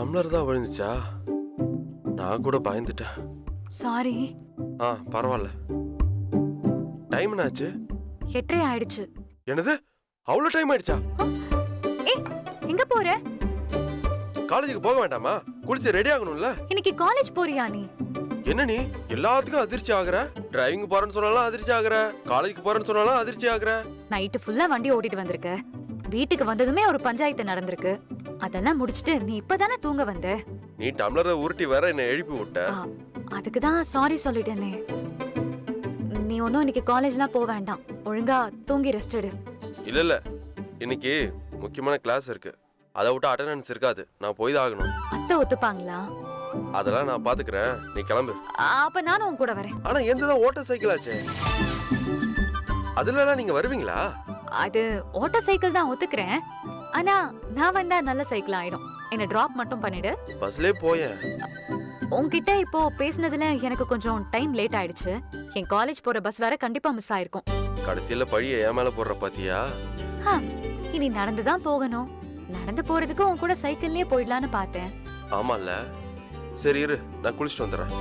Tumbler தான் விழுந்துச்சா? நான் கூட பயந்துட்டேன். சாரி. பரவாயில்ல. டைம் என்னாச்சு? 8:30 ஆயிடுச்சு. என்னது, அவ்வளவு டைம் ஆயிடுச்சா? ஏய், எங்க போற? காலேஜுக்கு போக வேண்டாமா? குளிச்சு ரெடி ஆகணும்ல. இன்னைக்கு காலேஜ் போறியா நீ? என்ன நீ எல்லாத்துக்கும் அதிர்ச்சி ஆகுற? டிரைவிங் போறேன்னு சொன்னாலும் அதிர்ச்சி ஆகுற, காலேஜுக்கு போறேன்னு சொன்னாலும் அதிர்ச்சி ஆகுற. நைட்டு ஃபுல்லா வண்டி ஓட்டிட்டு வந்திருக்க. வீட்டுக்கு வந்ததுமே ஒரு பஞ்சாயத்து நடந்திருக்கு. அதெல்லாம் முடிச்சிட்டு நீ இப்பதானே தூங்க வந்த. நீ டம்ளரை உருட்டி வேற என்ன எழுப்பி விட்ட. அதுக்கு தான் சாரி சொல்லிட்டேனே. நீ ஒன்னும் இன்னைக்கு காலேஜ்லாம் போக வேண்டாம். ஒழுங்கா தூங்கி ரெஸ்ட் எடு. இல்ல, இன்னைக்கு முக்கியமான கிளாஸ் இருக்கு. அதை விட்டு அட்டெண்டன்ஸ் இருக்காது. நான் போய் தான் ஆகணும். அத்தை ஒத்துப்பாங்களா? அதெல்லாம் நான் பாத்துக்கிறேன், நீ கிளம்பு. அப்ப நானும் உன் கூட வரேன். ஆனா எந்ததான் ஓட்ட சைக்கிள் ஆச்சே, அதுல நீங்க வருவீங்களா? அது ஓட்ட சைக்கிள் தான், ஒத்துக்கிறேன். ஆனா நான் வந்தா நல்ல சைக்கிள் ஆயிடும். என்ன டிராப் மட்டும் பண்ணிடு. பஸ்லயே போயேன். உன்கிட்ட இப்போ பேசினதுல எனக்கு கொஞ்சம் டைம் லேட் ஆயிடுச்சு. என் காலேஜ் போற பஸ் வேற கண்டிப்பா மிஸ் ஆயிருக்கும். கடைசியில பழிய என் மேல போடுற பாத்தியா? இனி நடந்துதான் போகணும். நடந்து போறதுக்கு உன் கூட சைக்கிள்லயே போயிடலான்னு பார்த்தேன். ஆமால. சரி இரு, நான் குளிச்சுட்டு வந்துடுறேன்.